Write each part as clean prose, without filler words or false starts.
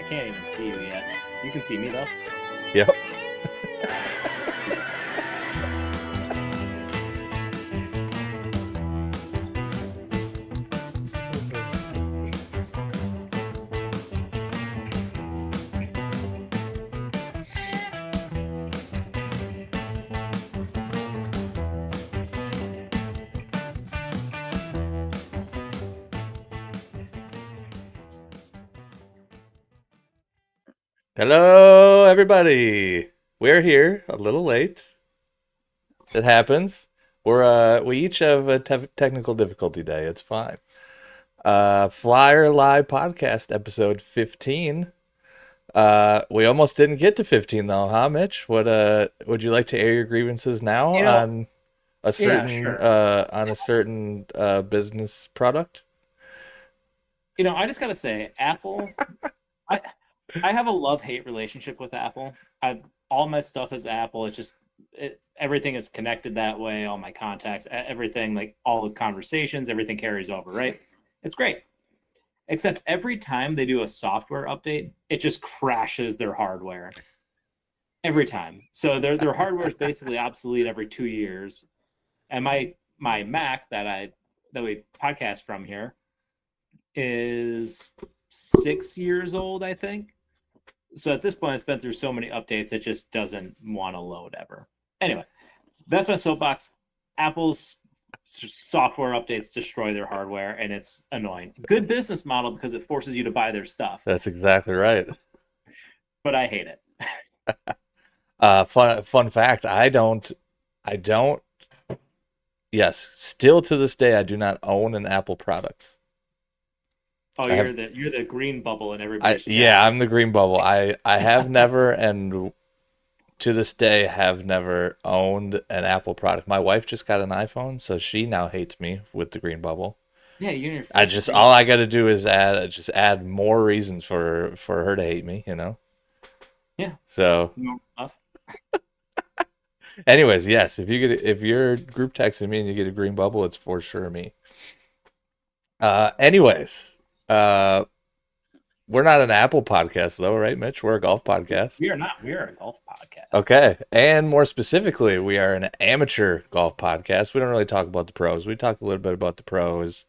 I can't even see you yet. You can see me though. Yep. Hello, everybody. We're here a little late. It happens. We each have a technical difficulty day. It's fine. Flyer Live podcast episode 15. We almost didn't get to 15 though, huh, Mitch? Would you like to air your grievances now You know, on a yeah, certain sure. business product? I just gotta say, Apple. I I have a love-hate relationship with Apple. All my stuff is Apple. Everything is connected that way. All my contacts, everything, like all the conversations, everything carries over, right? It's great. Except every time they do a software update, it just crashes their hardware every time. So their hardware is basically obsolete every 2 years. And my Mac that we podcast from here is 6 years old, I think. So at this point, it's been through so many updates, it just doesn't want to load ever. Anyway, that's my soapbox. Apple's software updates destroy their hardware, and it's annoying. Good business model because it forces you to buy their stuff, That's exactly right. but I hate it. Fun fact, I don't, yes, still to this day, I do not own an Apple product. Oh, I have, you're the green bubble in everybody's yeah, chat. I'm the green bubble. I have never, and to this day, have never owned an Apple product. My wife just got an iPhone, so she now hates me with the green bubble. Yeah, you're in your I fifth just, grade. all I got to do is add more reasons for her to hate me. Yeah, So, normal stuff. anyways, yes, if you're group texting me and you get a green bubble, it's for sure me. Anyways, uh, we're not an Apple podcast though, right, Mitch? We're a golf podcast. We are not. We are a golf podcast. Okay, and more specifically, we are an amateur golf podcast. We don't really talk about the pros. We talked a little bit about the pros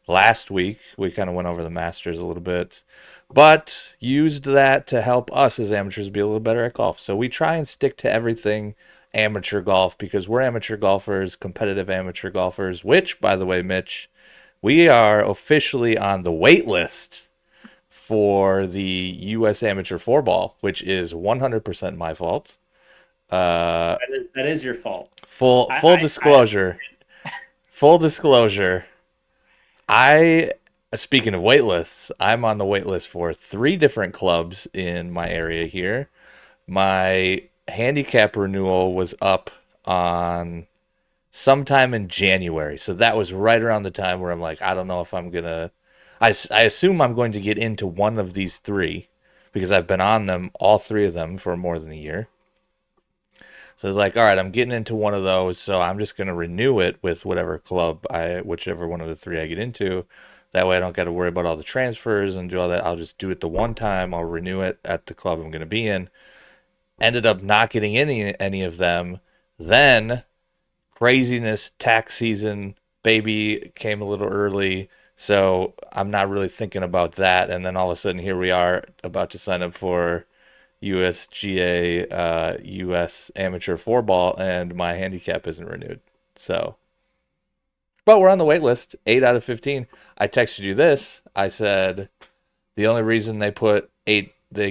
last week. We kind of went over the Masters a little bit, but used that to help us as amateurs be a little better at golf. So we try and stick to everything amateur golf because we're amateur golfers, competitive amateur golfers, which, by the way, Mitch, we are officially on the wait list for the U.S. Amateur Four Ball, which is 100% my fault. Uh, That is your fault. full I, full I, I disclosure, full disclosure. I Speaking of wait lists, I'm on the wait list for three different clubs in my area here. My handicap renewal was up on sometime in January, so that was right around the time where I'm like, I don't know if I'm gonna. I assume I'm going to get into one of these three because I've been on them, all three of them, for more than a year. So it's like, all right, I'm getting into one of those, so I'm just going to renew it with whichever one of the three I get into. That way I don't got to worry about all the transfers and do all that. I'll just do it the one time. I'll renew it at the club I'm going to be in. Ended up not getting any of them. Then craziness, tax season, baby came a little early, so I'm not really thinking about that. And then all of a sudden, here we are about to sign up for USGA, US Amateur Four Ball, and my handicap isn't renewed. So, but we're on the wait list, 8 out of 15. I texted you this. I said the only reason they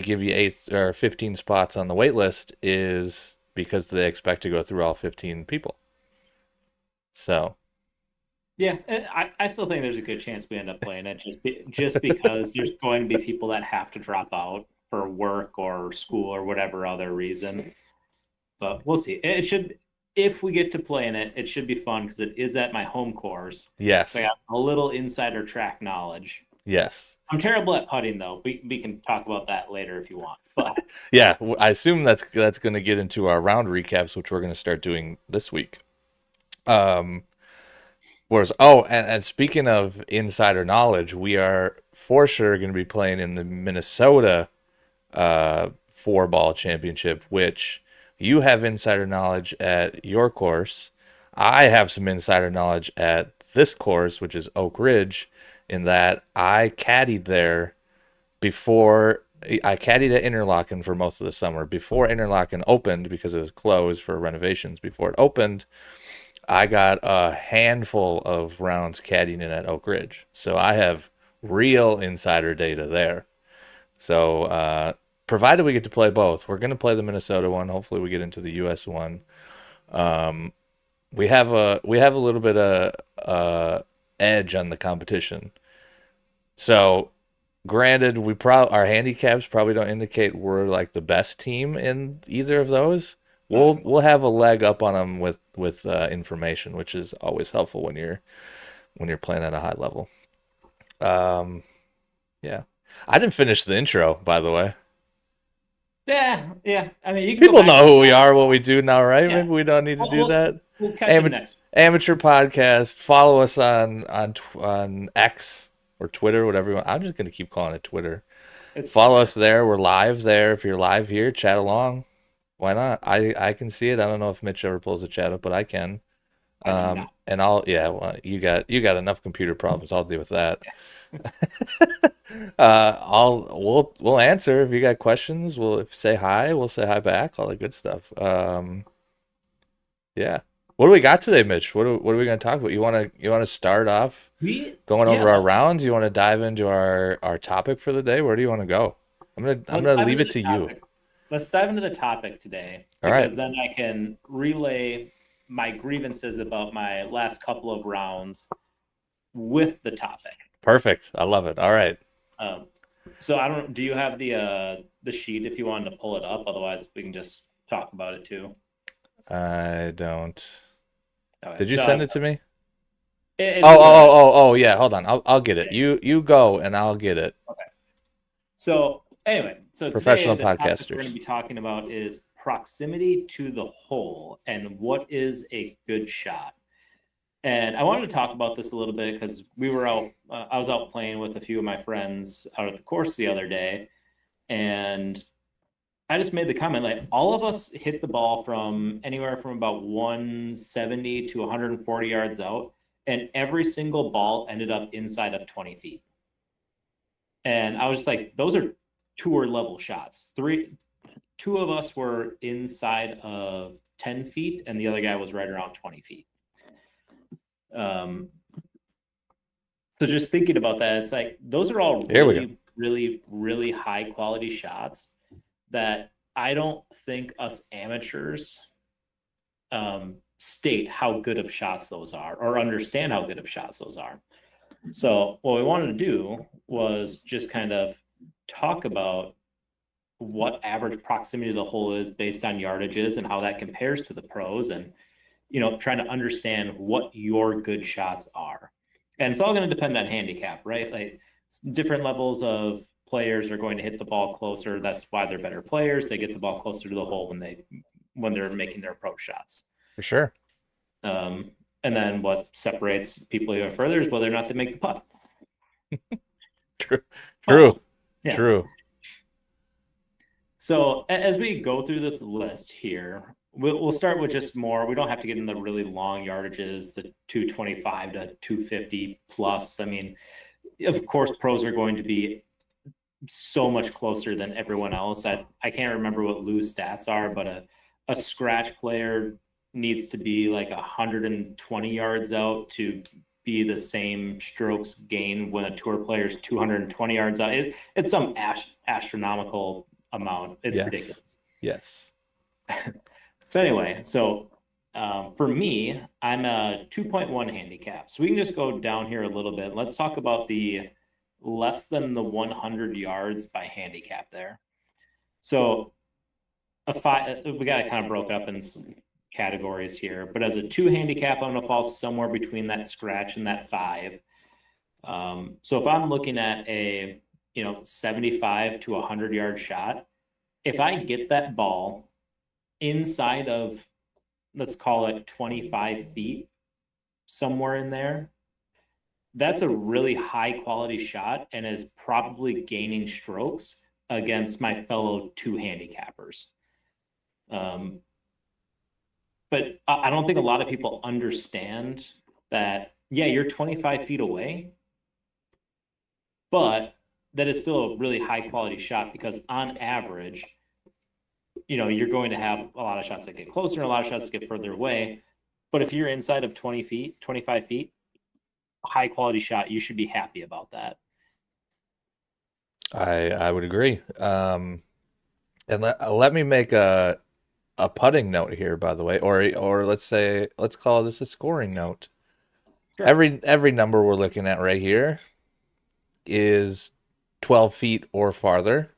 give you 8 or 15 spots on the wait list is because they expect to go through all 15 people. So, Yeah, and I still think there's a good chance we end up playing it just because there's going to be people that have to drop out for work or school or whatever other reason. But we'll see. It should, if we get to playing it, it should be fun because it is at my home course. So I yes, got a little insider track knowledge. yes. I'm terrible at putting though. We can talk about that later if you want. But Yeah, I assume that's going to get into our round recaps, which we're going to start doing this week. Um, and speaking of insider knowledge, we are for sure going to be playing in the Minnesota four ball championship, which you have insider knowledge at your course. I have some insider knowledge at this course, which is Oak Ridge, in that I caddied there before I caddied at Interlaken for most of the summer. Before Interlaken opened, because it was closed for renovations, before it opened, I got a handful of rounds caddying in at Oak Ridge. So I have real insider data there. So, provided we get to play both, we're going to play the Minnesota one. Hopefully, we get into the U.S. one. We have a little bit of edge on the competition. So, granted, our handicaps probably don't indicate we're like the best team in either of those. We'll have a leg up on them with information, which is always helpful when you're playing at a high level. Yeah, I didn't finish the intro, by the way. Yeah, yeah. I mean, you can go People back know to who we that. are, what we do now, right? Yeah, Maybe we don't need to we'll, do we'll, that. we'll catch him next. Amateur podcast. Follow us on X or Twitter, whatever you want. I'm just gonna keep calling it Twitter. It's Follow Twitter. us there. We're live there. If you're live here, chat along. Why not? I can see it. I don't know if Mitch ever pulls the chat up, but I can. I do not. And I'll yeah. Well, you got enough computer problems. I'll deal with that. We'll answer if you got questions. We'll say hi. We'll say hi back. All the good stuff. Yeah. What do we got today, Mitch? What are we gonna talk about? You wanna start off going Yeah. over our rounds? You want to dive into our topic for the day? Where do you want to go? I'm Let's gonna dive leave into it the to you. topic. Let's dive into the topic today All right. because then I can relay my grievances about my last couple of rounds with the topic. Perfect. I love it. All right. Um, so I don't. Do you have the sheet if you wanted to pull it up? Otherwise, we can just talk about it too. I don't. Okay. Did you No, send it to me? it's Oh, in oh, the. oh, oh, oh, yeah. Hold on. I'll get it. You go and I'll get it. Okay. So anyway, so today Professional the topic we're going podcasters. to be talking about is proximity to the hole and what is a good shot. And I wanted to talk about this a little bit because we were out. I was out playing with a few of my friends out at the course the other day, and I just made the comment like all of us hit the ball from anywhere from about 170 to 140 yards out, and every single ball ended up inside of 20 feet. And I was just like, those are tour level shots. Two of us were inside of 10 feet, and the other guy was right around 20 feet. So just thinking about that, it's like those are all Here we go. really, really, really high quality shots that I don't think us amateurs state how good of shots those are or understand how good of shots those are. So what we wanted to do was just kind of talk about what average proximity to the hole is based on yardages and how that compares to the pros, and trying to understand what your good shots are. And it's all going to depend on handicap, right? Like different levels of players are going to hit the ball closer. That's why they're better players. They get the ball closer to the hole when they're making their approach shots. For sure. And then what separates people even further is whether or not they make the putt. True. Yeah. True. So as we go through this list here, we'll start with just more. We don't have to get into the really long yardages, the 225 to 250 plus. I mean, of course, pros are going to be so much closer than everyone else. I can't remember what Lou's stats are, but a scratch player needs to be like 120 yards out to be the same strokes gained when a tour player is 220 yards out. It's some astronomical amount. It's ridiculous. Yes. But anyway, so for me, I'm a 2.1 handicap. So we can just go down here a little bit. Let's talk about the less than the 100 yards by handicap there. So we got it kind of broke up in categories here, but as a 2 handicap, I'm going to fall somewhere between that scratch and that 5. So if I'm looking at a 75 to 100 yard shot, if I get that ball inside of, let's call it 25 feet, somewhere in there, that's a really high quality shot and is probably gaining strokes against my fellow two handicappers. Um, but I don't think a lot of people understand that, yeah, you're 25 feet away, but that is still a really high quality shot because on average, you're going to have a lot of shots that get closer and a lot of shots that get further away. But if you're inside of 20 feet, 25 feet, high quality shot, you should be happy about that. I would agree. And let me make a putting note here, by the way, or let's call this a scoring note. Sure. Every number we're looking at right here is 12 feet or farther.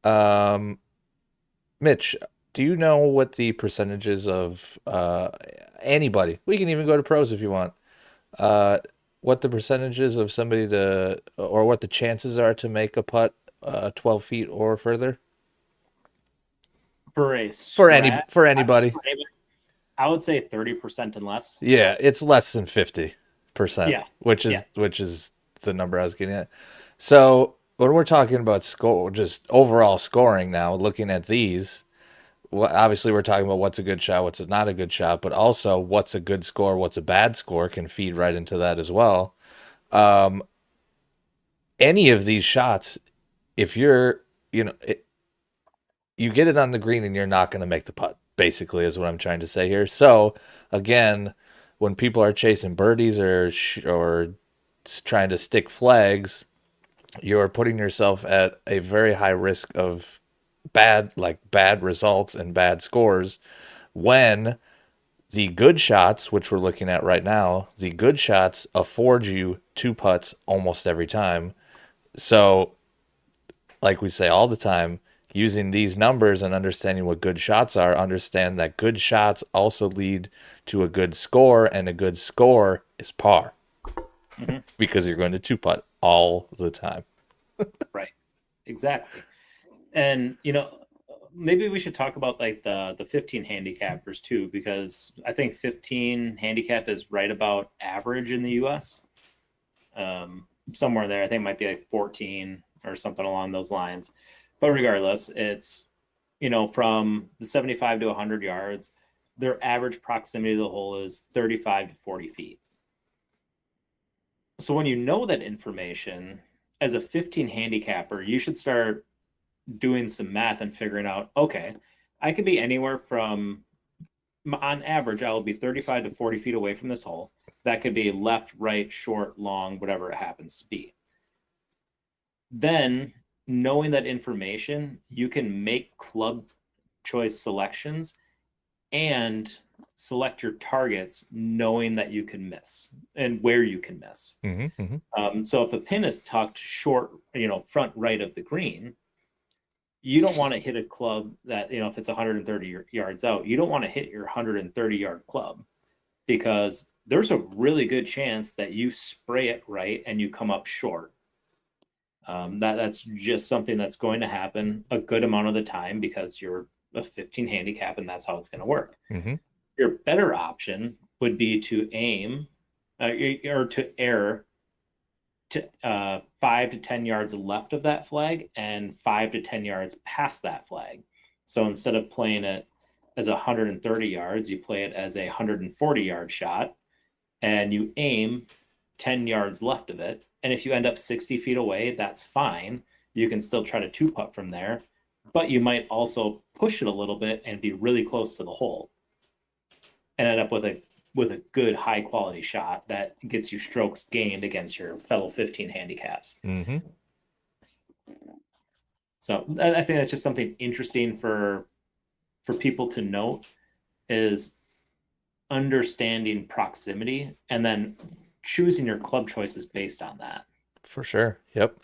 Um, Mitch, do you know what the percentages of anybody? We can even go to pros if you want. Uh, what the percentages of somebody to, or what the chances are to make a putt 12 feet or further For a strat, for I, anybody? I would say 30% and less. Yeah, it's less than 50%, Yeah. Yeah. which is the number I was getting at. So when we're talking about score, just overall scoring now, looking at these, well, obviously we're talking about what's a good shot, what's not a good shot, but also what's a good score, what's a bad score can feed right into that as well. Um, any of these shots, if you're, you get it on the green and you're not going to make the putt, basically, is what I'm trying to say here. So, again, when people are chasing birdies or trying to stick flags, you're putting yourself at a very high risk of bad results and bad scores when the good shots, which we're looking at right now, the good shots afford you two putts almost every time. So, like we say all the time, using these numbers and understanding what good shots are, understand that good shots also lead to a good score, and a good score is par Mm-hmm. because you're going to two putt all the time. Right. Exactly. And maybe we should talk about like the 15 handicappers too, because I think 15 handicap is right about average in the US. Somewhere there, I think it might be like 14 or something along those lines. But regardless, it's from the 75 to 100 yards, their average proximity to the hole is 35 to 40 feet. So when you know that information as a 15 handicapper, you should start doing some math and figuring out, okay, I could be anywhere from, on average, I will be 35 to 40 feet away from this hole. That could be left, right, short, long, whatever it happens to be. Then, knowing that information, you can make club choice selections and select your targets knowing that you can miss and where you can miss. Mm-hmm, mm-hmm. So if a pin is tucked short, front right of the green, you don't want to hit a club that, if it's 130 yards out, you don't want to hit your 130-yard club because there's a really good chance that you spray it right and you come up short. That's just something that's going to happen a good amount of the time because you're a 15 handicap and that's how it's going to work. Mm-hmm. Your better option would be to aim or to err to 5 to 10 yards left of that flag and 5 to 10 yards past that flag. So instead of playing it as 130 yards, you play it as a 140-yard shot and you aim 10 yards left of it. And if you end up 60 feet away, that's fine. You can still try to two putt from there, but you might also push it a little bit and be really close to the hole and end up with a good high quality shot that gets you strokes gained against your fellow 15 handicaps. Mm-hmm. So I think that's just something interesting for people to note is understanding proximity and then choosing your club choices based on that. For sure. Yep.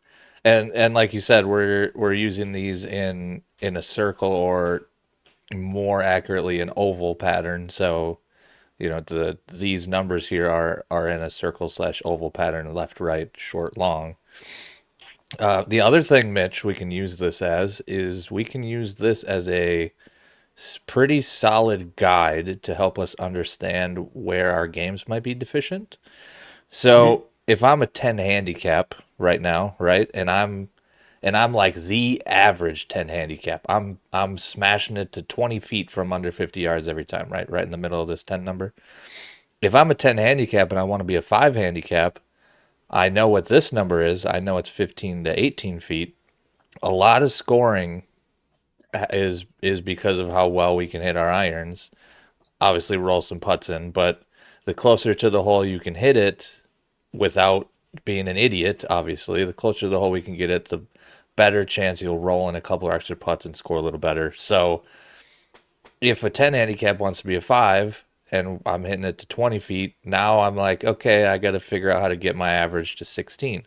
And like you said, we're using these in a circle or more accurately an oval pattern. So, these numbers here are in a circle / oval pattern, left, right, short, long. The other thing, Mitch, we can use this as is we can use this as a pretty solid guide to help us understand where our games might be deficient. So if I'm a 10 handicap right now, right, and and I'm like the average 10 handicap. I'm smashing it to 20 feet from under 50 yards every time, right in the middle of this 10 number. If I'm a 10 handicap and I want to be a 5 handicap, I know what this number is. I know it's 15 to 18 feet. A lot of scoring is because of how well we can hit our irons. Obviously, roll some putts in, but the closer to the hole you can hit it without being an idiot, obviously, the closer to the hole we can get it, the better chance you'll roll in a couple extra putts and score a little better. So if a 10 handicap wants to be a 5 and I'm hitting it to 20 feet, now I'm like, okay, I got to figure out how to get my average to 16.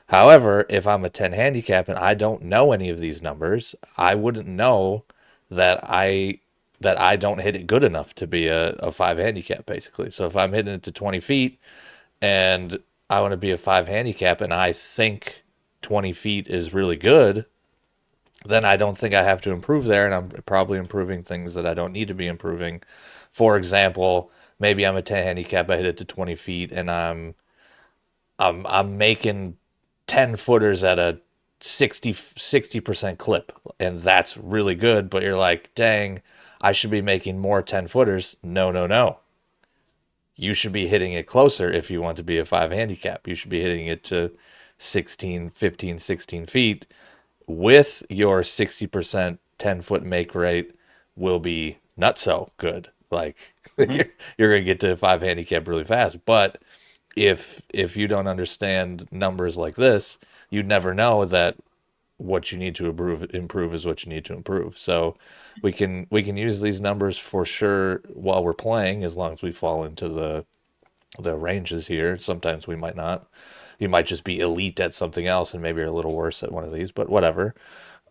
However, if I'm a 10 handicap and I don't know any of these numbers, I wouldn't know that I don't hit it good enough to be a 5 handicap, basically. So if I'm hitting it to 20 feet and I want to be a 5 handicap and I think 20 feet is really good, then I don't think I have to improve there, and I'm probably improving things that I don't need to be improving. For example, maybe I'm a 10 handicap, I hit it to 20 feet, and I'm making 10 footers at a 60% clip, and that's really good. But you're like, dang, I should be making more 10 footers. No, no, no. You should be hitting it closer if you want to be a 5 handicap. You should be hitting it to 16, 15, 16 feet with your 60% 10-foot make rate will be not so good. Like Mhm. you're going to get to a 5 handicap really fast. But if you don't understand numbers like this, you'd never know that what you need to improve is what you need to improve. So we can use these numbers for sure while we're playing, as long as we fall into the ranges here. Sometimes we might not. You might just be elite at something else and maybe you're a little worse at one of these, but whatever.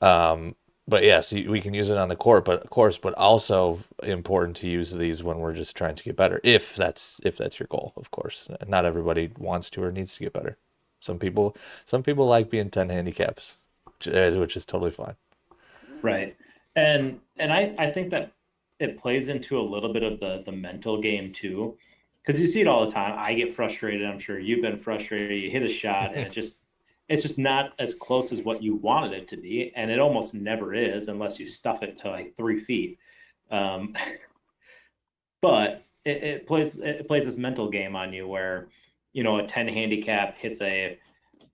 But yeah, so we can use it on the court, but of course, but also important to use these when we're just trying to get better. If that's your goal, of course. Not everybody wants to or needs to get better. Some people like being 10 handicaps, which is totally fine. Right. And I think that it plays into a little bit of the mental game too. Because you see it all the time. I get frustrated. I'm sure you've been frustrated. You hit a shot and it's just not as close as what you wanted it to be. And it almost never is unless you stuff it to like 3 feet. Um, but it plays this mental game on you where, a 10 handicap hits a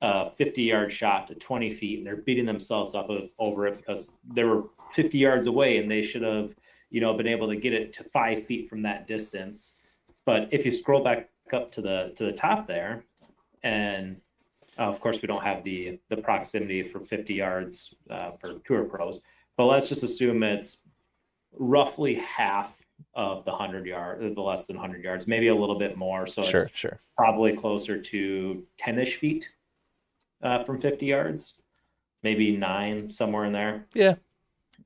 50-yard shot to 20 feet and they're beating themselves up over it because they were 50 yards away and they should have, been able to get it to 5 feet from that distance. But if you scroll back up to the top there, and of course we don't have the proximity for 50 yards for tour pros, but let's just assume it's roughly half of the 100 yard, the less than 100 yards, maybe a little bit more. So Sure, it's sure. probably closer to 10-ish feet from 50 yards, maybe 9, somewhere in there. Yeah,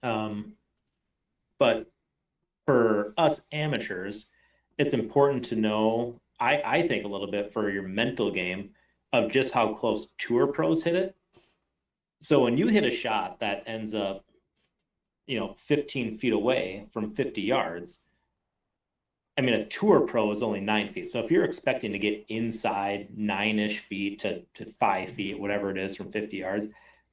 Um, but for us amateurs, it's important to know, I think a little bit for your mental game of just how close tour pros hit it. So when you hit a shot that ends up, 15 feet away from 50 yards, I mean, a tour pro is only 9 feet. So if you're expecting to get inside 9-ish feet to 5 feet, whatever it is from 50 yards,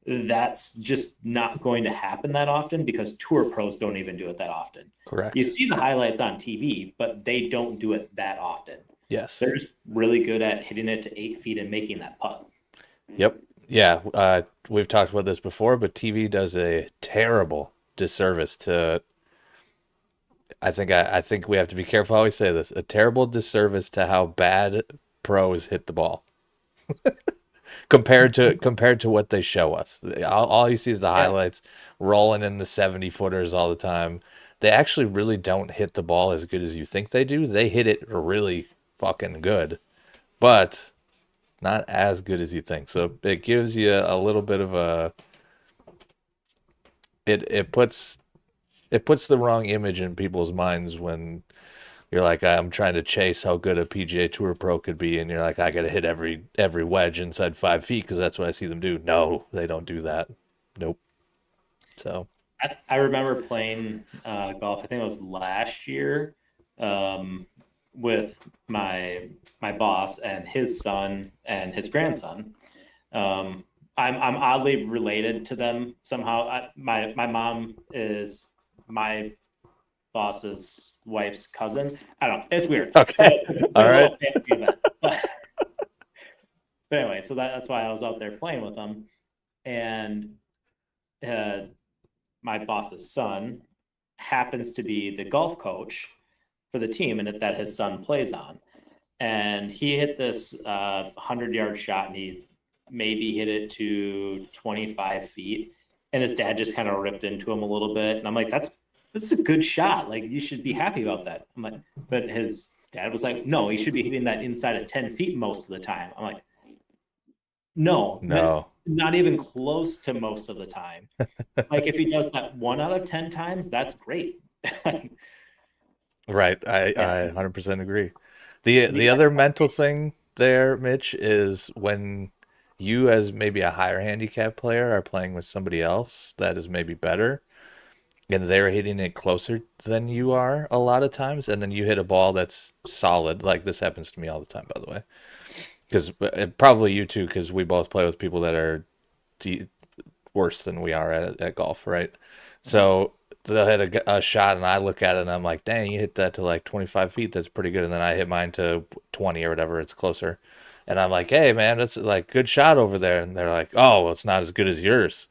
that's just not going to happen that often because tour pros don't even do it that often. You correct. see the highlights on TV, but they don't do it that often. They're Yes. just really good at hitting it to 8 feet and making that putt. Yep. Yeah, we've talked about this before, but TV does a terrible disservice to. I think we have to be careful how we say this. A terrible disservice to how bad pros hit the ball compared to what they show us. All you see is the Yeah. highlights rolling in the 70 footers all the time. They actually really don't hit the ball as good as you think they do. They hit it really fucking good, but not as good as you think. So it gives you a little bit of a it puts the wrong image in people's minds when you're like, I'm trying to chase how good a PGA Tour pro could be, and you're like, I got to hit every wedge inside 5 feet because that's what I see them do. No, they don't do that. Nope. So I remember playing golf, I think it was last year, um, with my boss and his son and his grandson. Um, I'm oddly related to them somehow. My mom is my boss's wife's cousin. I don't know. It's weird. So Okay. it's All like a right. little family event. But anyway, so that's why I was out there playing with them. And uh, my boss's son happens to be the golf coach for the team and that his son plays on. And he hit this 100-yard shot and he maybe hit it to 25 feet. And his dad just kind of ripped into him a little bit. And I'm like, that's a good shot. Like, you should be happy about that. I'm like, but his dad was like, no, he should be hitting that inside of 10 feet most of the time. I'm like, no, No. not even close to most of the time. Like, if he does that 1 out of 10 times, that's great. Right. I Yeah. 100% agree. The The other mental thing there, Mitch, is when you as maybe a higher handicap player are playing with somebody else that is maybe better and they're hitting it closer than you are a lot of times, and then you hit a ball that's solid. Like this happens to me all the time, by the way. Because probably you too, because we both play with people that are worse than we are at golf, right? Mhm. So they'll hit a shot, and I look at it and I'm like, dang, you hit that to like 25 feet. That's pretty good. And then I hit mine to 20 or whatever. It's closer. And I'm like, hey, man, that's like good shot over there. And they're like, oh, well, it's not as good as yours.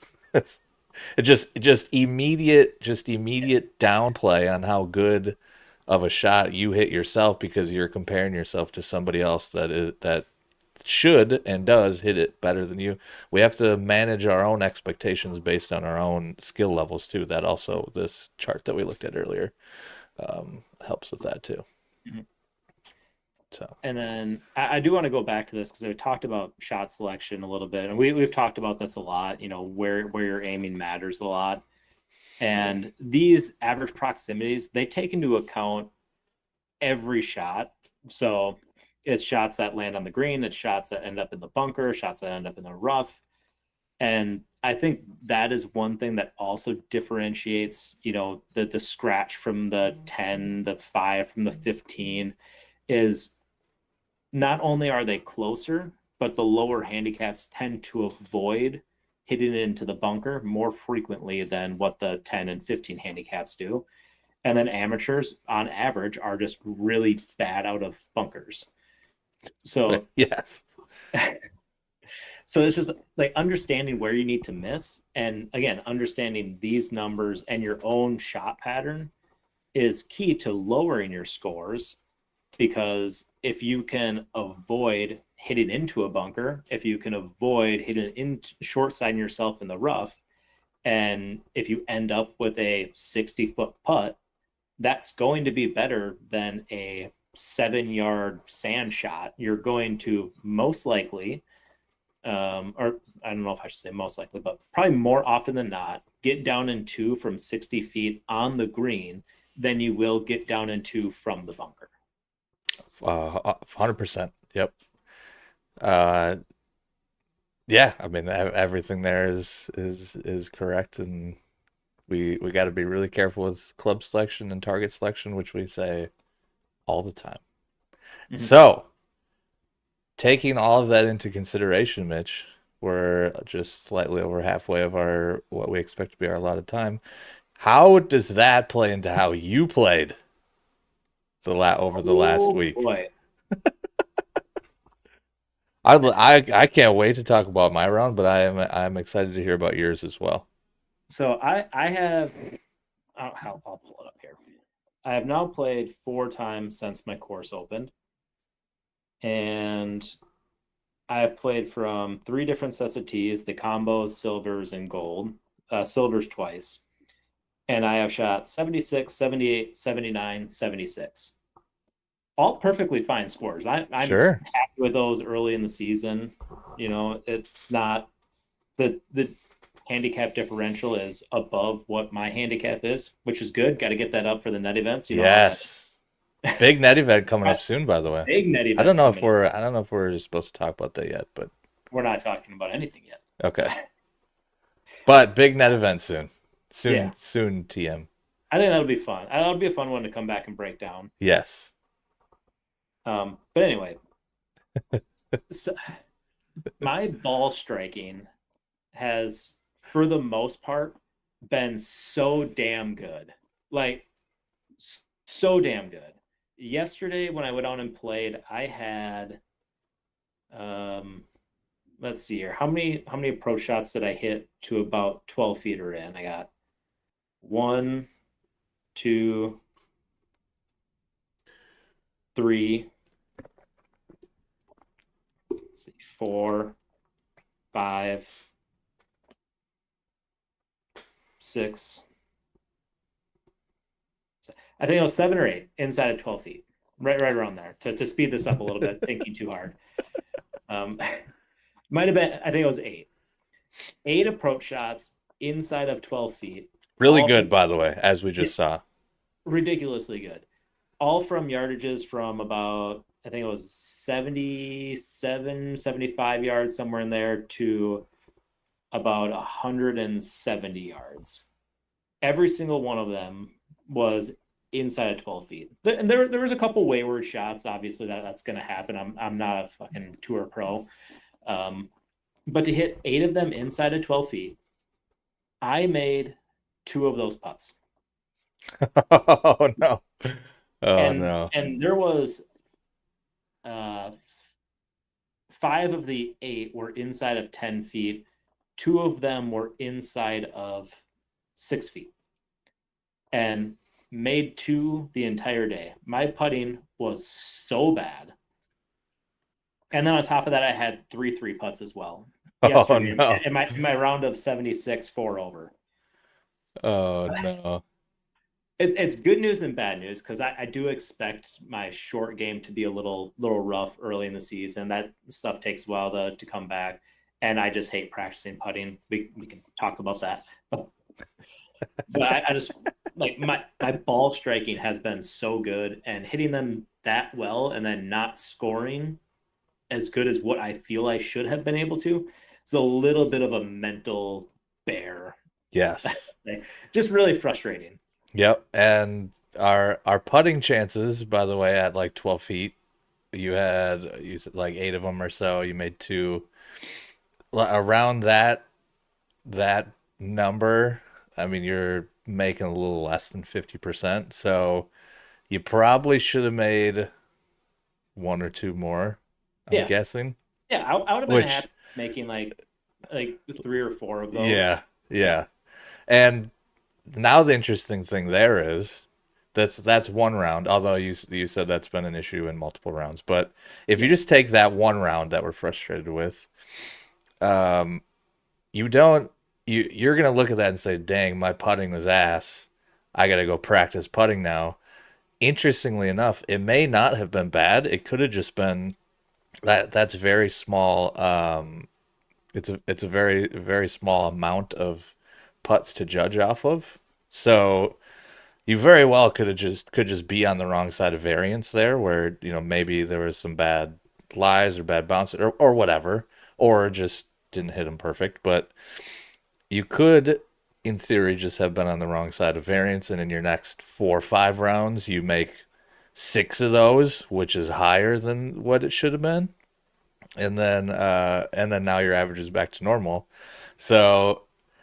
It just immediate downplay on how good of a shot you hit yourself because you're comparing yourself to somebody else that should and does hit it better than you. We have to manage our own expectations based on our own skill levels too. That also this chart that we looked at earlier helps with that too. Mhm. So And then I do want to go back to this because we talked about shot selection a little bit, and we've talked about this a lot. You know, where you're aiming matters a lot, and these average proximities they take into account every shot. So it's shots that land on the green, it's shots that end up in the bunker, shots that end up in the rough, and I think that is one thing that also differentiates, the scratch from the 10, the 5 from the 15 is not only are they closer, but the lower handicaps tend to avoid hitting it into the bunker more frequently than what the 10 and 15 handicaps do. And then amateurs, on average, are just really bad out of bunkers. So, yes, so it's just like understanding where you need to miss. And again, understanding these numbers and your own shot pattern is key to lowering your scores because if you can avoid hitting into a bunker, if you can avoid hitting in short siding yourself in the rough, and if you end up with a 60-foot putt, that's going to be better than a 7-yard sand shot. You're going to most likely, or I don't know if I should say most likely, but probably more often than not, get down in two from 60 feet on the green than you will get down in two from the bunker. 100%. Yep. Uh, yeah, I mean everything there is correct, and we got to be really careful with club selection and target selection, which we say all the time. Mhm. So, taking all of that into consideration, Mitch, we're just slightly over halfway of our what we expect to be our allotted time. How does that play into how you played over the last Oh week? boy. I can't wait to talk about my round, but I'm excited to hear about yours as well. So I have I'll pull it up here. I have now played 4 times since my course opened, and I have played from 3 different sets of tees: the combos, silvers, and gold. Silvers twice, and I have shot 76, 78, 79, 76. All perfectly fine scores. I'm Sure. happy with those early in the season. It's not the handicap differential is above what my handicap is, which is good. Got to get that up for the net events. Yes. Big net event coming up soon, by the way. Big net I don't event know if coming up. we're supposed to talk about that yet, but We're not talking about anything yet. okay. But big net event soon. Yeah, Soon TM. I think that'll be fun. That'll be a fun one to come back and break down. Yes. But anyway, so my ball striking has, for the most part, been so damn good. Like, so damn good. Yesterday, when I went out and played, I had, um, let's see here. How many approach shots did I hit to about 12 feet or in? I got one, two, three, let's see, four, five, six. I think it was 7 or 8 inside of 12 feet, right around there. To speed this up a little bit, thinking too hard. Um, might have been. I think it was 8 approach shots inside of 12 feet, Really all good, from by the way, as we yeah, just saw. ridiculously good. All from yardages from about, I think it was 77, 75 yards, somewhere in there, to about 170 yards. Every single one of them was inside of 12 feet. And there was a couple wayward shots. Obviously, that's going to happen. I'm not a fucking tour pro. Um, but to hit 8 of them inside of 12 feet, I made 2 of those putts. Oh no. Oh And no. and there was uh 5 of the 8 were inside of 10 feet. 2 of them were inside of 6 feet. And made 2 the entire day. My putting was so bad. And then on top of that, I had 3 putts as well Oh yesterday no. in my round of 76, 4 over. Oh no. It's good news and bad news, because I do expect my short game to be a little rough early in the season. That stuff takes a while to come back, and I just hate practicing putting. We can talk about that, but I just, like, my ball striking has been so good, and hitting them that well and then not scoring as good as what I feel I should have been able to. It's a little bit of a mental bear. Yes. Just really frustrating. Yep. And our putting chances, by the way, at like 12 feet, you said like 8 of them or so. You made 2 around that number. I mean, you're making a little less than 50%. So you probably should have made 1 or 2 more, I'm Yeah. guessing. Yeah, I would have been Which, happy making like 3 or 4 of those. yeah, yeah. And now the interesting thing there is that's one round. Although you said that's been an issue in multiple rounds, but if you Yeah. just take that one round that we're frustrated with, um, you don't you're gonna look at that and say, "Dang, my putting was ass. I gotta go practice putting now." Interestingly enough, it may not have been bad. It could have just been that's very small. It's a very small amount of putts to judge off of. So you very well could just be on the wrong side of variance there, where maybe there was some bad lies or bad bounces or whatever, or just didn't hit them perfect. But you could, in theory, just have been on the wrong side of variance, and in your next 4 or 5 rounds, you make 6 of those, which is higher than what it should have been, and then now your average is back to normal. So,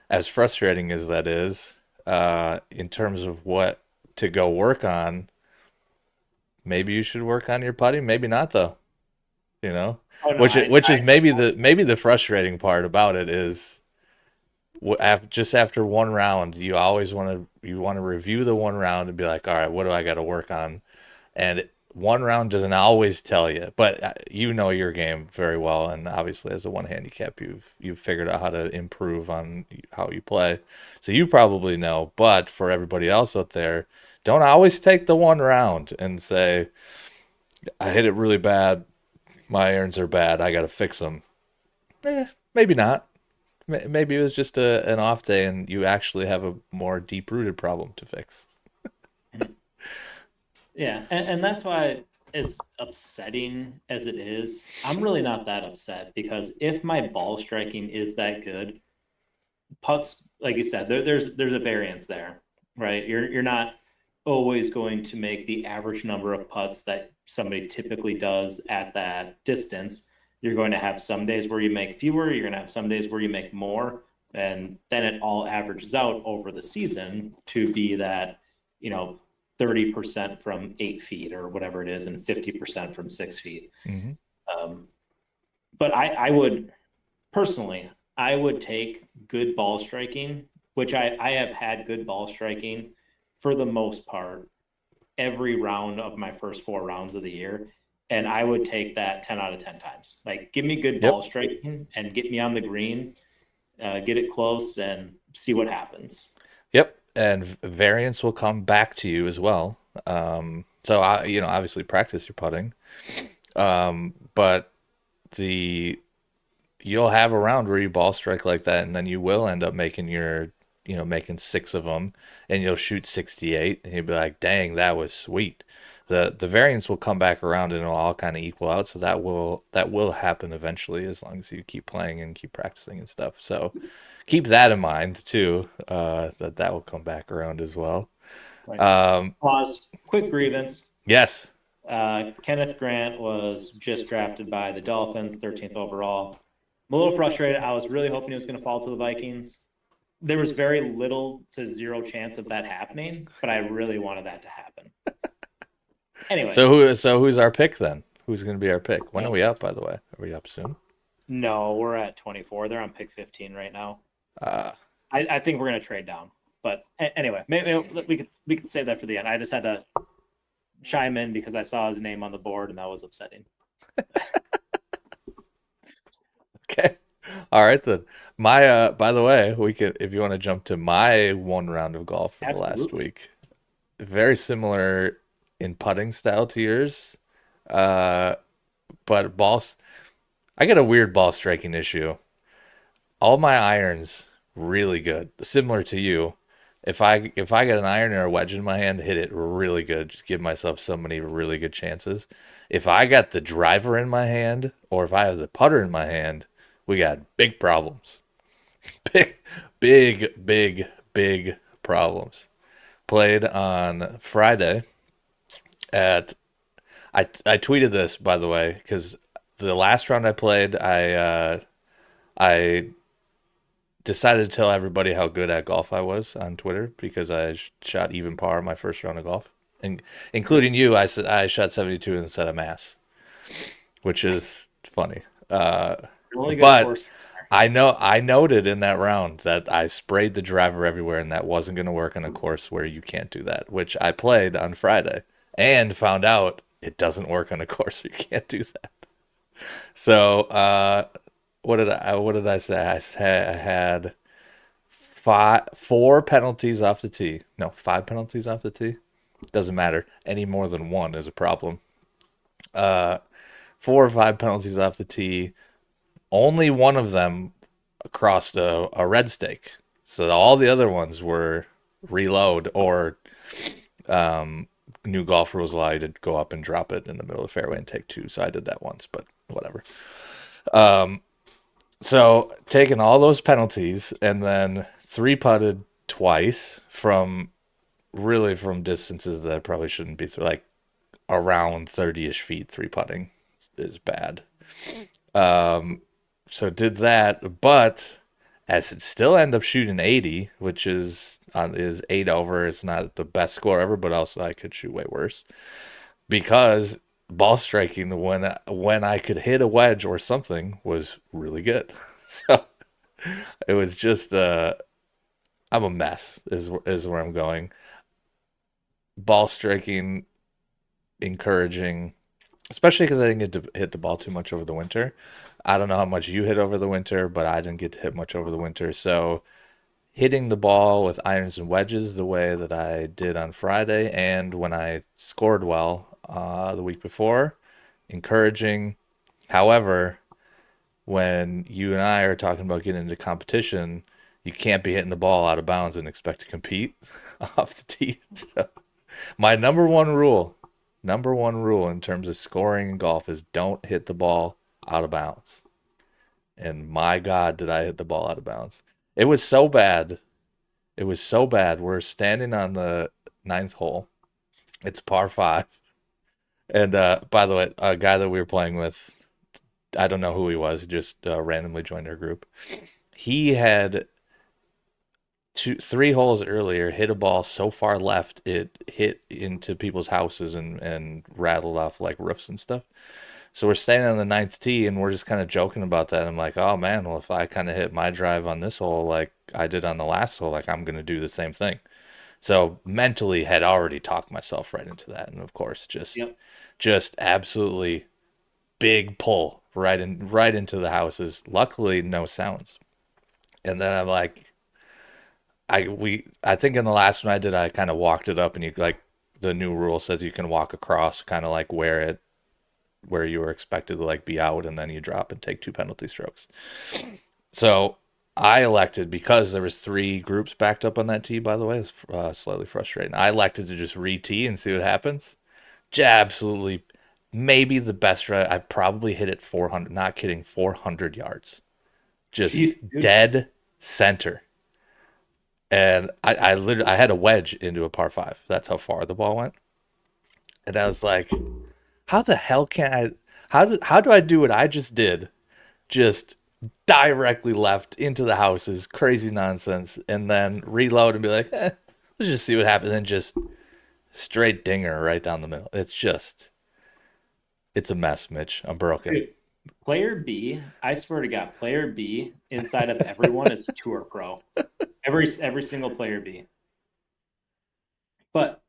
as frustrating as that is, in terms of what to go work on, maybe you should work on your putting. Maybe not though. You know, Oh no, which is maybe the frustrating part about it is just after one round, you want to review the one round and be like, all right, what do I got to work on? And one round doesn't always tell you, but you know your game very well, and obviously as a one handicap, you've figured out how to improve on how you play, so you probably know. But for everybody else out there, don't always take the one round and say, I hit it really bad, my irons are bad, I got to fix them. Maybe not. Maybe it was just an off day, and you actually have a more deep rooted problem to fix. yeah, and that's why, as upsetting as it is, I'm really not that upset, because if my ball striking is that good, putts, like you said, there's a variance there, right? You're not always going to make the average number of putts that somebody typically does at that distance. You're going to have some days where you make fewer, you're going to have some days where you make more, and then it all averages out over the season to be that, you know, 30% from 8 feet or whatever it is, and 50% from 6 feet. Hmm. Um, but I would personally, I would take good ball striking, which I have had good ball striking for the most part every round of my first 4 rounds of the year. And I would take that 10 out of 10 times. Like, give me good ball Yep. striking and get me on the green, get it close and see what happens. Yep. And variance will come back to you as well. So I, obviously practice your putting. But the you'll have a round where you ball strike like that, and then you will end up making making six of them, and you'll shoot 68, and you'll be like, "Dang, that was sweet." The variance will come back around, and it'll all kind of equal out. So that will happen eventually, as long as you keep playing and keep practicing and stuff. So keep that in mind too. That will come back around as well. Right. Um, Pause. Quick grievance. yes. Kenneth Grant was just drafted by the Dolphins, 13th overall. I'm a little frustrated. I was really hoping he was going to fall to the Vikings. There was very little to zero chance of that happening, but I really wanted that to happen. Anyway, So who's our pick then? Who's going to be our pick? When are uh, we up, by the way? Are we up soon? no, we're at 24. They're on pick 15 right now. Uh, I think we're going to trade down. But anyway, maybe we could save that for the end. I just had to chime in because I saw his name on the board and that was upsetting. okay. All right then. My by the way, we could if you want to jump to my one round of golf for the last Absolutely. week. Very similar in putting style to yours. Uh, but balls I get a weird ball striking issue. All my irons really good. Similar to you. If I get an iron or a wedge in my hand, hit it really good. Just give myself so many really good chances. If I got the driver in my hand or if I have the putter in my hand, we got big problems. Big, big, big, big problems. Played on Friday at I tweeted this by the way because the last round I played I decided to tell everybody how good at golf I was on Twitter because I shot even par my first round of golf, and including That's you, I shot 72 and set a mass, which is funny. really good But course. I noted in that round that I sprayed the driver everywhere, and that wasn't going to work on a course where you can't do that, which I played on Friday and found out it doesn't work on a course where you can't do that. So what did I say? I had four penalties off the tee. No, five penalties off the tee. Doesn't matter. Any more than one is a problem. Uh, 4 or 5 penalties off the tee. Only one of them crossed a red stake. So all the other ones were reload or new golf rules allow you to go up and drop it in the middle of the fairway and take two. So I did that once, but whatever. So taking all those penalties and then three putted twice from distances that I probably shouldn't be through, like around 30-ish feet. Three putting is bad. So did that, but as it still end up shooting 80, which is 8 over. It's not the best score ever, but also I could shoot way worse because ball striking when I could hit a wedge or something was really good. So it was just I'm a mess is where I'm going. Ball striking encouraging, especially because I didn't get to hit the ball too much over the winter. I don't know how much you hit over the winter, but I didn't get to hit much over the winter. So hitting the ball with irons and wedges the way that I did on Friday and when I scored well the week before, encouraging. However, when you and I are talking about getting into competition, you can't be hitting the ball out of bounds and expect to compete off the tee. So my number one rule in terms of scoring in golf is don't hit the ball out of bounds. And my God, did I hit the ball out of bounds? It was so bad. It was so bad. We're standing on the ninth hole. It's par five. And by the way, a guy that we were playing with I don't know who he was. He just randomly joined our group. He had three holes earlier hit a ball so far left it hit into people's houses and rattled off like roofs and stuff. So we're standing on the ninth tee and we're just kind of joking about that. I'm like, oh man, well if I kind of hit my drive on this hole like I did on the last hole, like I'm gonna do the same thing. So mentally had already talked myself right into that, and of course Yep. just absolutely big pull right into the houses. Luckily, no sounds. And then I'm like, I think in the last one I did, I kind of walked it up, and you like the new rule says you can walk across, kind of like where you were expected to like be out, and then you drop and take two penalty strokes. So I elected because there was three groups backed up on that tee. By the way, it's slightly frustrating. I elected to just re-tee and see what happens. Absolutely, maybe the best drive. I probably hit it 400. Not kidding, 400 yards, just Jeez, dude. dead center. And I literally I had a wedge into a par five. That's how far the ball went. And I was like, how the hell can I? How do I do what I just did? Just directly left into the houses, crazy nonsense, and then reload and be like, let's just see what happens. And just straight dinger right down the middle. It's a mess, Mitch. I'm broken. Dude, player B, I swear to God, player B inside of everyone is a tour pro. Every single player B. But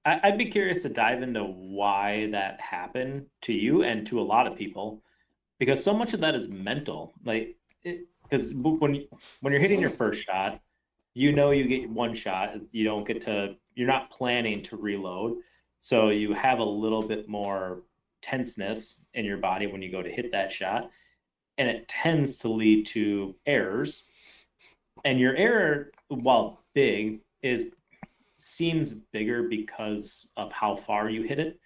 I'd be curious to dive into why that happened to you and to a lot of people, because so much of that is mental. Like, because when you're hitting your first shot, you know you get one shot. You don't get to. You're not planning to reload, so you have a little bit more tenseness in your body when you go to hit that shot, and it tends to lead to errors. And your error, while big, is seems bigger because of how far you hit it.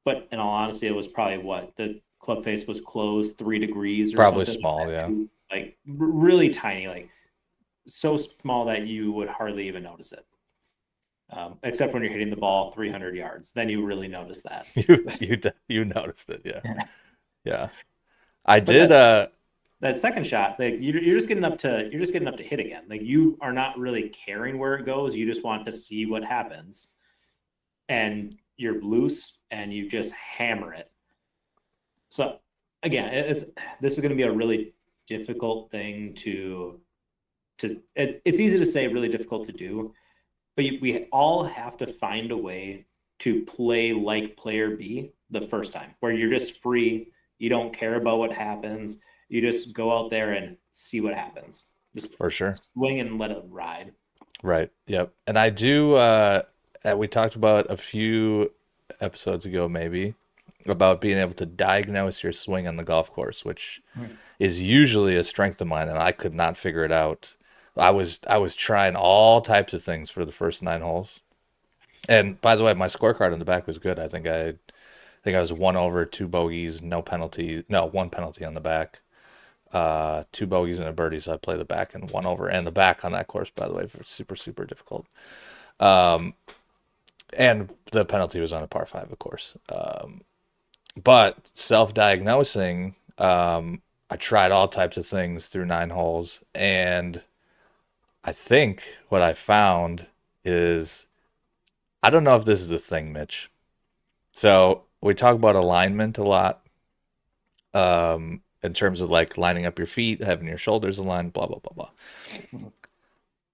But in all honesty, it was probably what the club face was closed 3 degrees or Probably something like small, that, yeah. like really tiny, like so small that you would hardly even notice it. Except when you're hitting the ball 300 yards, then you really notice that. You noticed it, yeah, yeah. I But did. that second shot, like you're just getting up to hit again. Like you are not really caring where it goes. You just want to see what happens, and you're loose and you just hammer it. So again, this is going to be a really difficult thing it's easy to say, really difficult to do, but we all have to find a way to play like player B the first time, where you're just free. You don't care about what happens. You just go out there and see what happens. Just for sure. swing and let it ride. Right. Yep. And I do. We talked about a few episodes ago, maybe, about being able to diagnose your swing on the golf course, which Right. is usually a strength of mine, and I could not figure it out. I was trying all types of things for the first 9 holes. And by the way, my scorecard on the back was good. I think I was one over, two bogeys, no penalties, no one penalty on the back, two bogeys and a birdie. So I play the back and one over, and the back on that course, by the way, was super super difficult. Um, and the penalty was on a par five, of course. But self-diagnosing, I tried all types of things through 9 holes, and I think what I found is I don't know if this is a thing, Mitch. So we talk about alignment a lot, in terms of like lining up your feet, having your shoulders aligned, blah blah blah blah.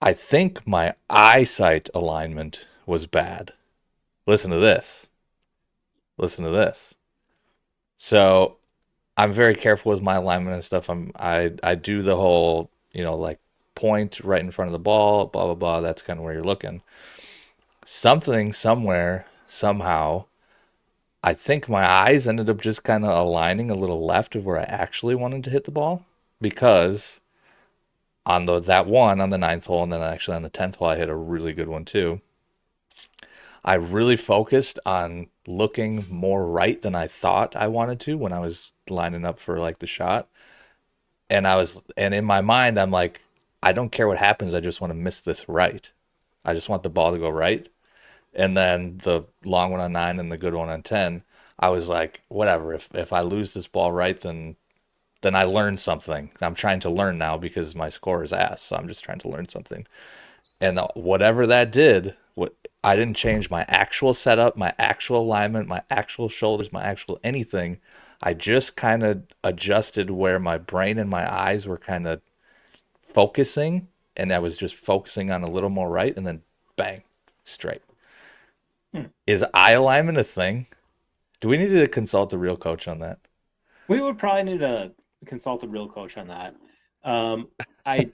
I think my eyesight alignment was bad. Listen to this. Listen to this. So I'm very careful with my alignment and stuff. I do the whole, like point right in front of the ball, blah blah blah. That's kind of where you're looking. Something somewhere somehow, I think my eyes ended up just kind of aligning a little left of where I actually wanted to hit the ball, because on that one on the ninth hole, and then actually on the 10th hole I hit a really good one too. I really focused on looking more right than I thought I wanted to when I was lining up for like the shot. And in my mind I'm like, I don't care what happens, I just want to miss this right. I just want the ball to go right. And then the long one on 9 and the good one on 10, I was like, whatever, if I lose this ball right, then then I learned something. I'm trying to learn now because my score is ass. So I'm just trying to learn something. And whatever that did, what I didn't change my actual setup, my actual alignment, my actual shoulders, my actual anything. I just kind of adjusted where my brain and my eyes were kind of focusing, and I was just focusing on a little more right, and then bang, straight. Hmm. Is eye alignment a thing? Do we need to consult a real coach on that? We would probably need to consult a real coach on that. Um, I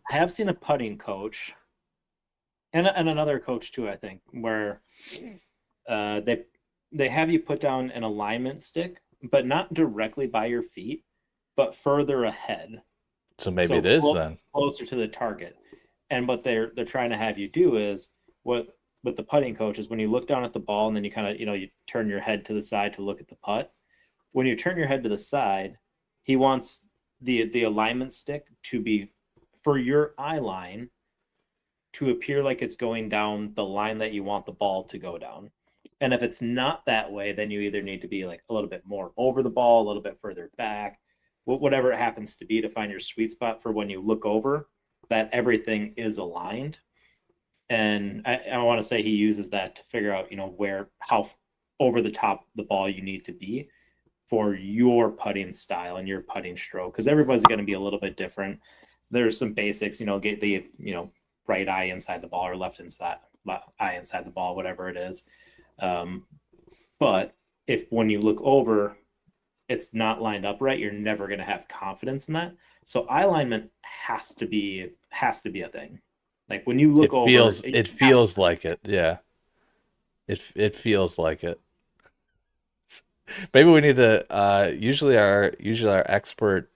have seen a putting coach and another coach too, I think, where uh, they they have you put down an alignment stick, but not directly by your feet, but further ahead, So maybe so it is then. closer to the target. And what they're trying to have you do is what with the putting coach is when you look down at the ball and then you kind of you turn your head to the side to look at the putt. When you turn your head to the side, he wants the alignment stick to be for your eye line to appear like it's going down the line that you want the ball to go down. And if it's not that way, then you either need to be like a little bit more over the ball, a little bit further back, whatever it happens to be to find your sweet spot for when you look over that everything is aligned. And I want to say he uses that to figure out, where, how over the top the ball you need to be for your putting style and your putting stroke. Because everybody's going to be a little bit different. There's some basics, get the, right eye inside the ball or left eye inside the ball, whatever it is. Um, but if when you look over, it's not lined up right, you're never going to have confidence in that. So eye alignment has to be a thing. Like when you look It over, feels it it has to feels like it. Yeah. It feels like it. Maybe we need to usually our expert,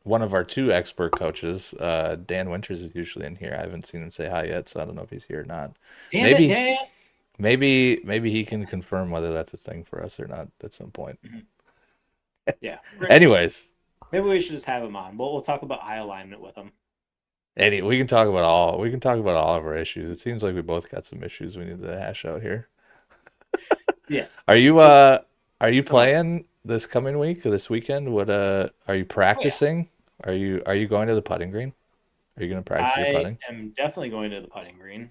one of our two expert coaches, Dan Winters is usually in here. I haven't seen him say hi yet, so I don't know if he's here or not. damn it, Maybe Dan. maybe he can confirm whether that's a thing for us or not at some point. Mhm. Yeah. Anyways, Maybe we should just have him on. We'll talk about eye alignment with him. we can talk about all of our issues. It seems like we both got some issues we need to hash out here. Yeah. Are you So uh are you go ahead. playing this coming week or this weekend? What are you Oh yeah. practicing? Are you going to the putting green? Are you going to practice your I putting? am definitely going to the putting green.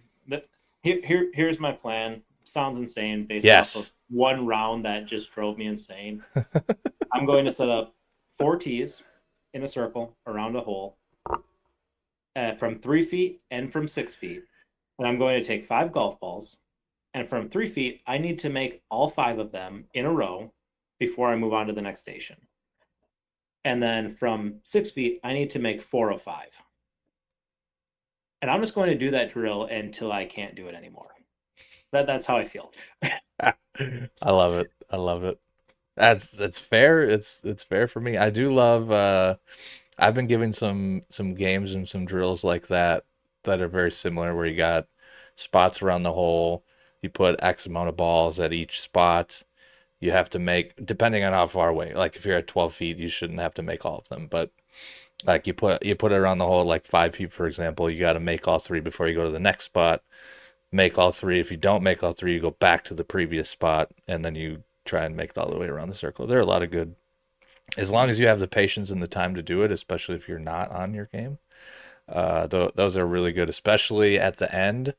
Here's my plan. Sounds insane based off of Yes. one round that just drove me insane. I'm going to set up four tees in a circle around a hole from 3 feet and from 6 feet. And I'm going to take five golf balls. And from 3 feet, I need to make all five of them in a row before I move on to the next station. And then from 6 feet, I need to make four of five. And I'm just going to do that drill until I can't do it anymore. That's how I feel. I love it. I love it. That's fair. It's fair for me. I do love I've been giving some games and some drills like that are very similar where you got spots around the hole. You put X amount of balls at each spot. You have to make, depending on how far away. Like if you're at 12 feet, you shouldn't have to make all of them. But like you put it around the hole like 5 feet, for example. You got to make all three before you go to the next spot. Make all three. If you don't make all three, you go back to the previous spot, and then you try and make it all the way around the circle. There are a lot of good, as long as you have the patience and the time to do it, especially if you're not on your game. Those are really good, especially at the end.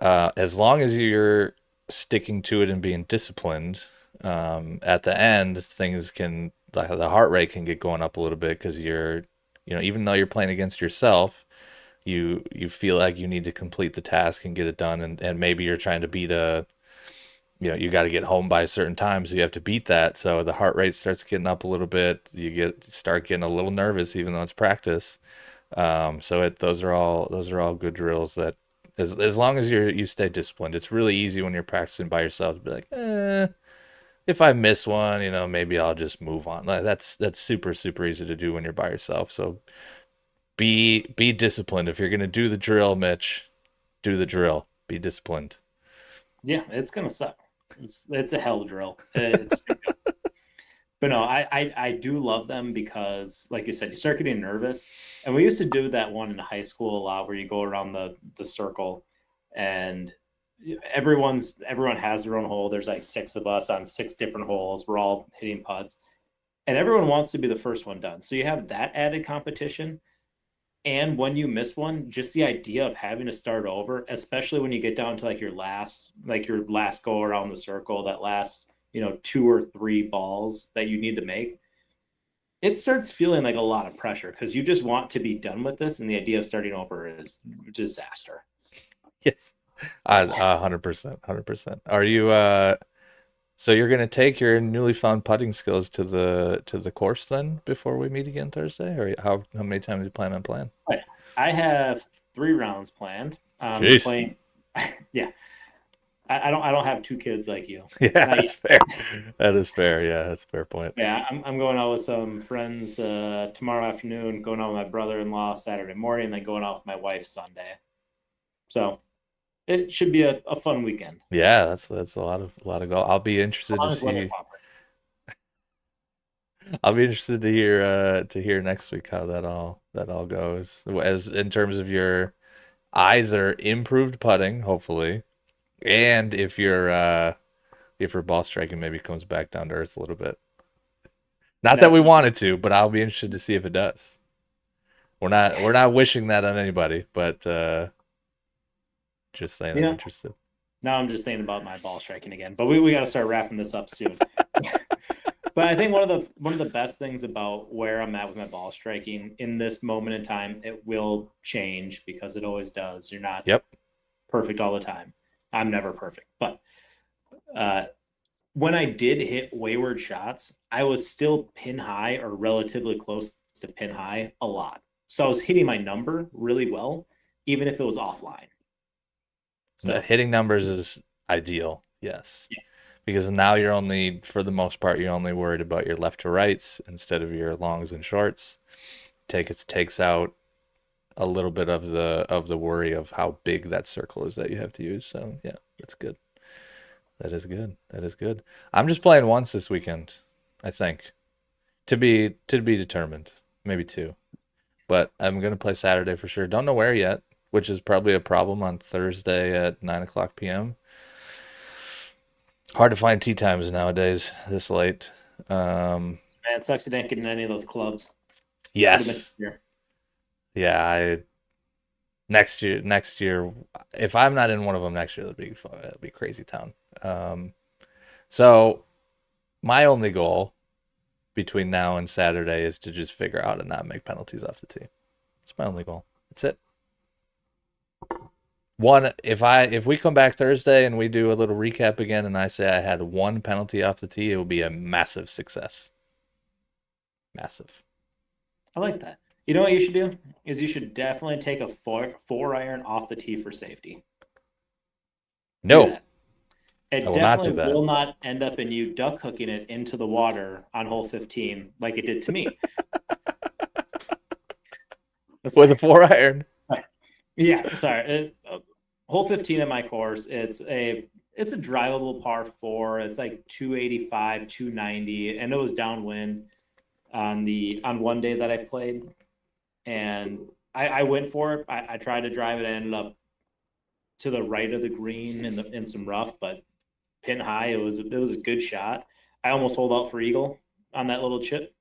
As long as you're sticking to it and being disciplined, at the end, things can, the heart rate can get going up a little bit because even though you're playing against yourself, you feel like you need to complete the task and get it done, and maybe you're trying to beat you got to get home by a certain time, so you have to beat that. So the heart rate starts getting up a little bit. You start getting a little nervous, even though it's practice. Those are all good drills that as long as you stay disciplined. It's really easy when you're practicing by yourself to be like, if I miss one, maybe I'll just move on. Like, that's super super easy to do when you're by yourself. So be disciplined. If you're gonna do the drill, Mitch, do the drill. Be disciplined. Yeah, it's gonna suck. It's a hell drill. But no, I do love them because, like you said, you start getting nervous. And we used to do that one in high school a lot, where you go around the circle, and everyone has their own hole. There's like six of us on six different holes. We're all hitting putts, and everyone wants to be the first one done. So you have that added competition. And when you miss one, just the idea of having to start over, especially when you get down to like your last go around the circle, that last, two or three balls that you need to make, it starts feeling like a lot of pressure because you just want to be done with this. And the idea of starting over is disaster. Yes. 100%, 100%. Are you so you're gonna take your newly found putting skills to the course then before we meet again Thursday? Or how many times do you plan on playing? But I have 3 rounds planned. Jeez. Playing, yeah. I don't have 2 kids like you. Yeah, Not that's yet. fair. That is fair. Yeah, that's a fair point. Yeah, I'm going out with some friends tomorrow afternoon, going out with my brother-in-law Saturday morning, and then going out with my wife Sunday. So it should be a fun weekend. Yeah, that's a lot of go. As long as weather cooperate. I'll be interested to hear next week how that all goes. As in terms of your either improved putting, hopefully, and if your ball striking maybe comes back down to earth a little bit. Not that That's we want it to, but I'll be interested to see if it does. We're not wishing that on anybody, but just saying you I'm know. interested. Now I'm just thinking about my ball striking again. But we got to start wrapping this up soon. But I think one of the best things about where I'm at with my ball striking in this moment in time, it will change because it always does. You're not Yep. perfect all the time. I'm never perfect, but uh, when I did hit wayward shots, I was still pin high or relatively close to pin high a lot. So I was hitting my number really well, even if it was offline. So Hitting numbers is ideal. Yes. yeah, Because now for the most part, you're only worried about your left to rights instead of your longs and shorts. Takes out a little bit of the worry of how big that circle is that you have to use. So yeah, that's good. That is good. That is good. I'm just playing once this weekend, I think. To be determined. Maybe two. But I'm gonna play Saturday for sure. Don't know where yet, which is probably a problem on Thursday at 9 o'clock p.m. Hard to find tee times nowadays this late. man, it sucks you didn't get in any of those clubs. Would have been Yes. here. Yeah, next year, if I'm not in one of them next year, it'll be crazy town. Um, so my only goal between now and Saturday is to just figure out and not make penalties off the tee. It's my only goal. That's it. One, if we come back Thursday and we do a little recap again, and I say I had one penalty off the tee, it will be a massive success. Massive. I like that. You know what you should do is you should definitely take a four iron off the tee for safety. Do No, that. I It will not do definitely that. will not end up in you duck hooking it into the water on hole 15 like it did to me. That's, With a 4 iron. yeah, sorry. Hole 15 at my course, it's a drivable par 4. It's like 285, 290, and it was downwind on one day that I played, and I went for it. I tried to drive it. I ended up to the right of the green in some rough, but pin high. It was a good shot. I almost hold out for eagle on that little chip,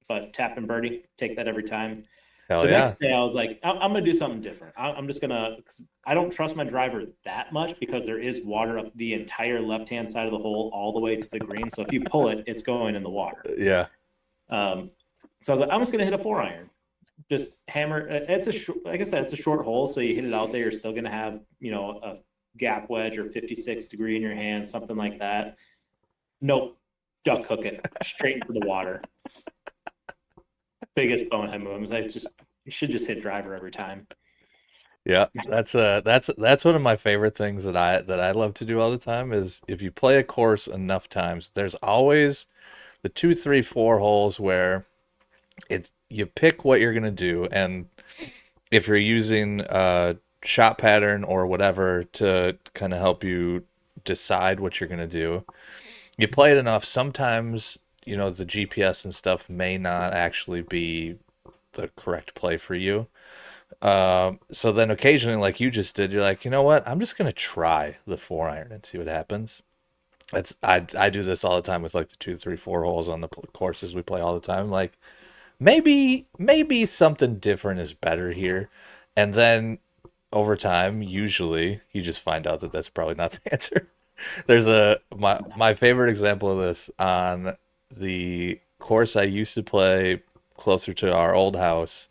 but tap and birdie, take that every time. Hell The yeah. next day, I was like, I'm gonna do something different. I'm just gonna. I don't trust my driver that much because there is water up the entire left hand side of the hole all the way to the green. So if you pull it, it's going in the water. Yeah. Um, so I was like, I'm just gonna hit a 4 iron. Just hammer. It's like I said, it's a short hole, so you hit it out there. You're still gonna have a gap wedge or 56 degree in your hand, something like that. Nope, duck hook it straight into the water. Biggest bonehead move. I was like, you should just hit driver every time. Yeah, that's one of my favorite things that I love to do all the time is if you play a course enough times, there's always the 2, 3, 4 holes where it's you pick what you're gonna do, and if you're using a shot pattern or whatever to kind of help you decide what you're gonna do, you play it enough. Sometimes the GPS and stuff may not actually be the correct play for you. So then occasionally, like you just did, you're like, you know what? I'm just gonna try the 4 iron and see what happens. It's I do this all the time with like the 2, 3, 4 holes on the courses we play all the time. Like maybe something different is better here, and then over time, usually you just find out that that's probably not the answer. There's my favorite example of this on the course I used to play closer to our old house.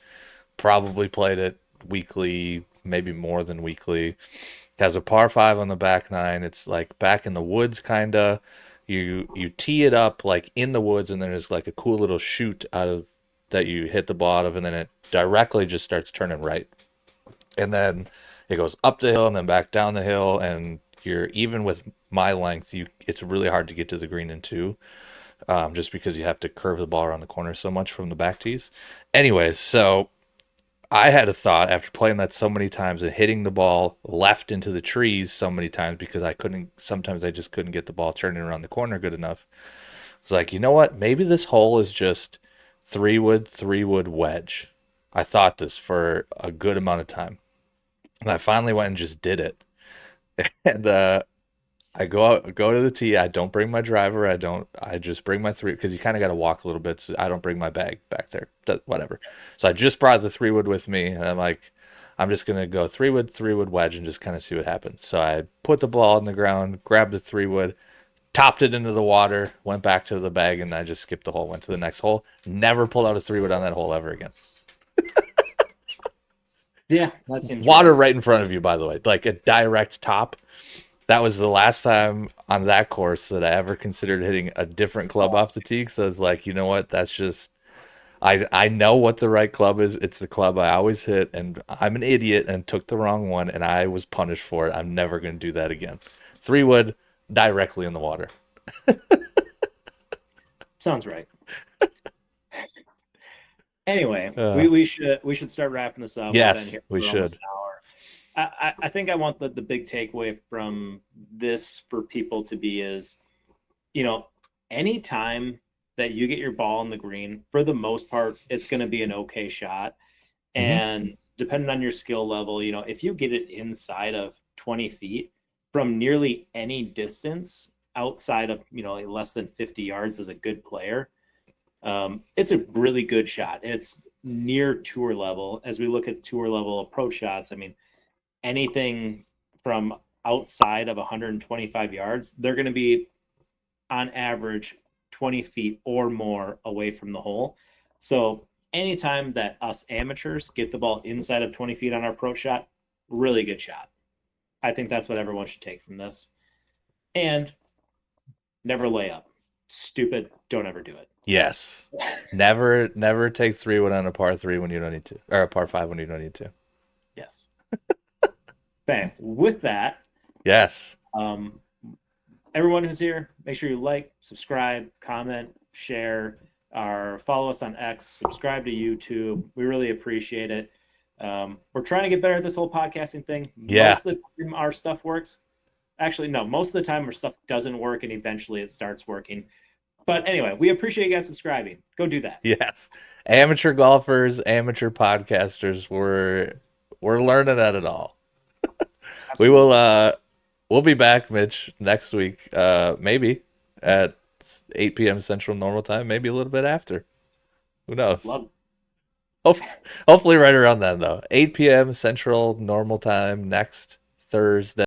Probably played it weekly, maybe more than weekly. It has a par five on the back nine. It's like back in the woods, kinda. You tee it up like in the woods, and then there's like a cool little chute out of that you hit the ball out of, and then it directly just starts turning right, and then it goes up the hill and then back down the hill, and you're even with my length, you it's really hard to get to the green in two, just because you have to curve the ball around the corner so much from the back tees. Anyways, so I had a thought after playing that so many times and hitting the ball left into the trees so many times because I couldn't, sometimes I just couldn't get the ball turning around the corner good enough. It's like, you know what? Maybe this hole is just 3 wood wedge. I thought this for a good amount of time. And I finally went and just did it. And I go to the tee. I don't bring my driver. I just bring my three because you kind of got to walk a little bit. So I don't bring my bag back there. Whatever. So I just brought the 3 wood with me, and I'm like, I'm just gonna go 3 wood wedge and just kind of see what happens. So I put the ball in the ground, grabbed the 3 wood, topped it into the water, went back to the bag, and I just skipped the hole. Went to the next hole. Never pulled out a 3 wood on that hole ever again. Yeah, that seems Water right. right in front of you, by the way, like a direct top. That was the last time on that course that I ever considered hitting a different club off the tee. So I was like, you know what? That's just I know what the right club is. It's the club I always hit, and I'm an idiot and took the wrong one, and I was punished for it. I'm never going to do that again. 3 wood directly in the water. Sounds right. Anyway, Uh, we should start wrapping this up. We've been yes, here we for almost should. an hour. I think I want the big takeaway from this for people to be is, you know, anytime that you get your ball in the green, for the most part, it's going to be an okay shot. Hmm. And depending on your skill level, if you get it inside of 20 feet from nearly any distance outside of, less than 50 yards as a good player, it's a really good shot. It's near tour level. As we look at tour level approach shots, I mean, anything from outside of 125 yards, they're going to be on average 20 feet or more away from the hole. So anytime that us amateurs get the ball inside of 20 feet on our approach shot, really good shot. I think that's what everyone should take from this. And never lay up. Stupid. Don't ever do it. Yes. Never take 3 wood on a par three when you don't need to, or a par five when you don't need to. Yes. Bang. With that, Yes. um, everyone who's here, make sure you like, subscribe, comment, share, or follow us on X, subscribe to YouTube. We really appreciate it. We're trying to get better at this whole podcasting thing. Yeah. Most of the time, our stuff works. Actually, no, most of the time, our stuff doesn't work, and eventually it starts working. But anyway, we appreciate you guys subscribing. Go do that. Yes. Amateur golfers, amateur podcasters, we're learning at it all. We will Absolutely. we'll be back, Mitch, next week. Maybe at 8 p.m. Central Normal Time, maybe a little bit after. Who knows? Love it. Hope, hopefully right around then though. 8 p.m. Central Normal Time next Thursday.